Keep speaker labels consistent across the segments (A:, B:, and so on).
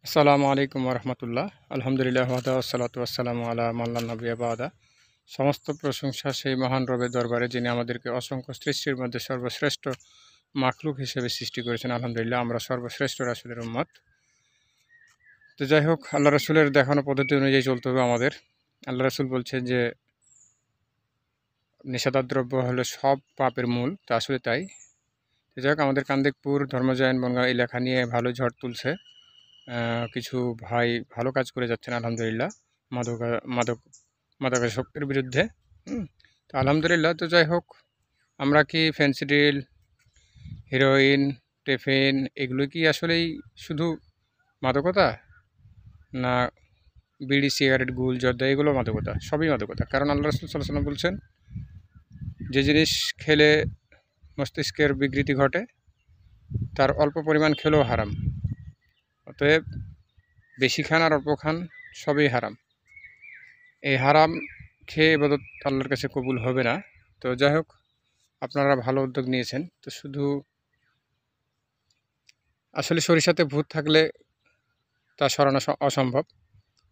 A: আসসালামু আলাইকুম রহমতুল্লাহ। আলহামদুলিল্লাহ ওয়াহদা ওয়াসসালাতু ওয়াসসালামু আলা মান লা নাবিয়্যা বা'দা। সমস্ত প্রশংসা সেই মহান রবের দরবারে, যিনি আমাদেরকে অসংখ্য সৃষ্টির মধ্যে সর্বশ্রেষ্ঠ মাখলুক হিসেবে সৃষ্টি করেছেন। আলহামদুলিল্লাহ, আমরা সর্বশ্রেষ্ঠ রাসূলের উম্মত। তো যাই হোক, আল্লাহ রাসূলের দেখানো পদ্ধতি অনুযায়ী চলতে হবে আমাদের। আল্লাহ রাসূল বলছেন যে নেশাদার দ্রব্য হলো সব পাপের মূল। তো আসলে তাই। তো যাই হোক, আমাদের কান্দিকপুর ধর্মজয়ন বনগাঁ এলাকা নিয়ে ভালো ঝড় তুলছে। কিছু ভাই ভালো কাজ করে যাচ্ছেন আলহামদুলিল্লাহ, মাদক মাদক মাদকাসক্তির বিরুদ্ধে। তো আলহামদুলিল্লাহ। তো যাই হোক, আমরা কি ফেন্সিডিল, হিরোইন, টেফিন এগুলো কি আসলেই শুধু মাদকতা, না বিড়ি, সিগারেট, গুল, জর্দা এগুলো মাদকতা? সবই মাদকতা। কারণ আল্লাহ রাসূল সাল্লাল্লাহু আলাইহি ওয়াসাল্লাম বলছেন, যে জিনিস খেলে মস্তিষ্কের বিকৃতি ঘটে তার অল্প পরিমাণ খেলেও হারাম। অতএব বেশি খান আর অল্প খান, সবই হারাম। এই হারাম খেয়ে ইবাদত আল্লাহর কাছে কবুল হবে না। তো যাই হোক, আপনারা ভালো উদ্যোগ নিয়েছেন। তো শুধু আসলে সরিষাতে ভূত থাকলে তা সরানো অসম্ভব।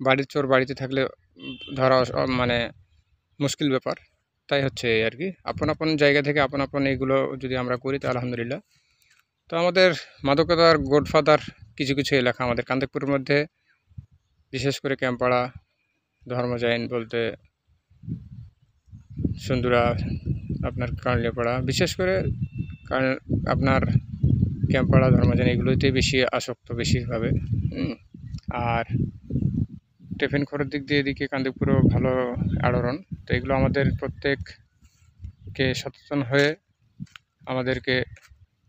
A: বাড়ির চোর বাড়িতে থাকলে ধরা মানে মুশকিল ব্যাপার। তাই হচ্ছে এই আর কি, আপন আপন জায়গা থেকে আপন আপন এগুলো যদি আমরা করি তো আলহামদুলিল্লাহ। তো আমাদের মাদকতার গডফাদার কিছু কিছু এলাকা আমাদের কান্দিকপুরের মধ্যে, বিশেষ করে ক্যাম্পাড়া, ধর্মজয়ন বলতে সুন্দরা, আপনার কার্লিয়াপাড়া, বিশেষ করে আপনার ক্যাম্পাড়া, ধর্মজয়ন এগুলোতে বেশি আসক্ত বেশিরভাবে। আর টেফিন খোরের দিক দিয়ে এদিকে কান্দিপুরেও ভালো আলোড়ন। তো এগুলো আমাদের প্রত্যেককে সচেতন হয়ে আমাদেরকে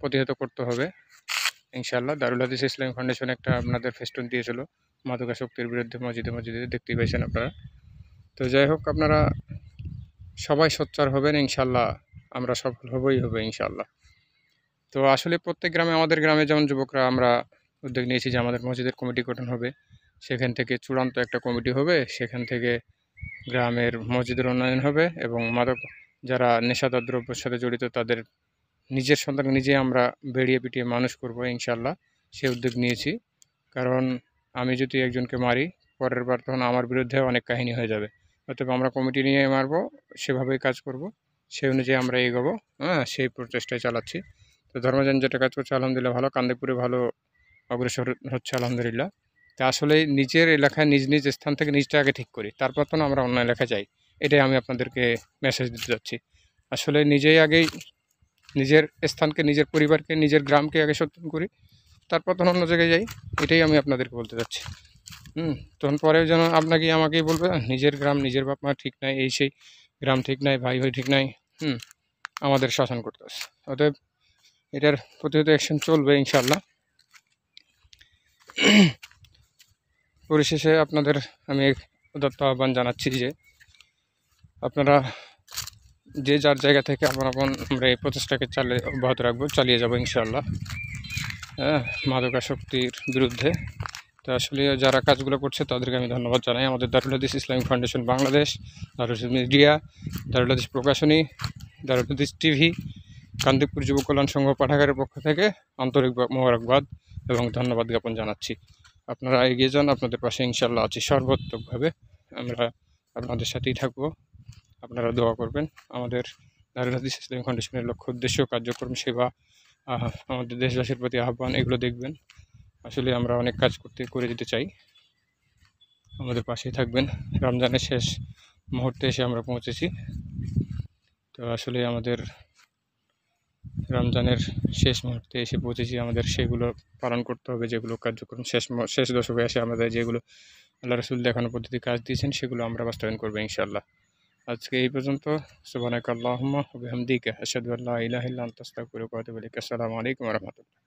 A: প্রতিহত করতে হবে ইনশাআল্লাহ। দারুল হাদিস ইসলামী ফাউন্ডেশন একটা আপনাদের ফেস্টুন দিয়েছিল মাদকাসক্তির বিরুদ্ধে, মসজিদে মসজিদে দেখতেই পাইছেন আপনারা। তো যাই হোক, আপনারা সবাই সোচ্চার হবেন ইনশাআল্লাহ, আমরা সফল হবই ইনশাআল্লাহ। তো আসলে প্রত্যেক গ্রামে, আমাদের গ্রামে যেমন যুবকরা আমরা উদ্যোগ নিয়েছি যে আমাদের মসজিদের কমিটি গঠন হবে, সেখান থেকে চূড়ান্ত একটা কমিটি হবে, সেখান থেকে গ্রামের মসজিদের উন্নয়ন হবে এবং মাদক যারা নেশাদার দ্রব্যের সাথে জড়িত তাদের নিজের সন্তান নিজে আমরা বেড়িয়ে পিটিয়ে মানুষ করব ইনশাআল্লাহ। সে উদ্যোগ নিয়েছি। কারণ আমি যদি একজনকে মারি, পরের বার তখন আমার বিরুদ্ধে অনেক কাহিনী হয়ে যাবে। অতএব আমরা কমিটি নিয়ে মারবো, সেভাবেই কাজ করব, সেই অনুযায়ী আমরা এগোবো। সেই প্রচেষ্টায় চালাচ্ছি। তো ধর্মযান যেটা কাজ করছে আলহামদুলিল্লাহ ভালো, কান্দিপুরে ভালো অগ্রসর হচ্ছে আলহামদুলিল্লাহ। তা আসলে নিজের এলাকায় নিজ নিজ স্থান থেকে নিজটা আগে ঠিক করি, তারপর তো আমরা অন্য এলাকায় যাই। এটাই আমি আপনাদেরকে মেসেজ দিতে যাচ্ছি। আসলে নিজেই আগেই নিজের স্থানকে, নিজের পরিবারকে, নিজের গ্রামকে আগে সচেতন করি, তারপর তখন অন্য জায়গায় যাই। এটাই আমি আপনাদেরকে বলতে চাচ্ছি। তখন পরেও যেন আপনাকে আমাকেই বলবে নিজের গ্রাম, নিজের বাপ মা ঠিক নাই, এই সেই গ্রাম ঠিক নাই, ভাই ভাই ঠিক নাই, আমাদের শাসন করতে হবে। অতএব এটার প্রতিহত অ্যাকশন চলবে ইনশাআল্লাহ। পরিশেষে আপনাদের আমি উদাত্ত আহ্বান জানাচ্ছি যে আপনারা যে যার জায়গা থেকে আপন আমরা এই প্রচেষ্টাকে অব্যাহত রাখবো, চালিয়ে যাবো ইনশাআল্লাহ, মাদকাসক্তির বিরুদ্ধে। তো আসলে যারা কাজগুলো করছে তাদেরকে আমি ধন্যবাদ জানাই। আমাদের দারুল হাদিস ইসলামিক ফাউন্ডেশন বাংলাদেশ, দারুল হাদিস মিডিয়া, দারুল হাদিস প্রকাশনী, দারুল হাদিস টিভি, কান্দিপুর যুব কল্যাণ সংঘ পাঠাগারের পক্ষ থেকে আন্তরিক মোবারকবাদ এবং ধন্যবাদ জ্ঞাপন জানাচ্ছি। আপনারা এগিয়ে যান, আপনাদের পাশে ইনশাআল্লাহ আছি সর্বোত্তকভাবে। আমরা আপনাদের সাথেই থাকবো, আপনারা দোয়া করবেন। আমাদের দারুল হাদিস ইসলামিক ফাউন্ডেশনের লক্ষ্য উদ্দেশ্য, কার্যক্রম, সেবা, আমাদের দেশবাসীর প্রতি আহ্বান, এগুলো দেখবেন। আসলে আমরা অনেক কাজ করে যেতে চাই, আমাদের পাশেই থাকবেন। রমজানের শেষ মুহূর্তে এসে আমরা পৌঁছেছি। তো আসলে আমাদের রমজানের শেষ মুহূর্তে এসে পৌঁছেছি, আমাদের সেগুলো পালন করতে হবে, যেগুলো কার্যক্রম শেষ দশকে এসে আমাদের যেগুলো আল্লাহ রাসূল দেখানো পদ্ধতি কাজ দিয়েছেন সেগুলো আমরা বাস্তবায়ন করবো ইনশাআল্লাহ। আজকে এই পর্যন্ত। সুবহানাকা আল্লাহুম্মা ওয়া বিহামদিকা আশহাদু আল্লা ইলাহা ইল্লা আনতা আস্তাগফিরুকা ওয়া আতুবু ইলাইক। আসসালামু আলাইকুম ওয়া রাহমাতুল্লাহ।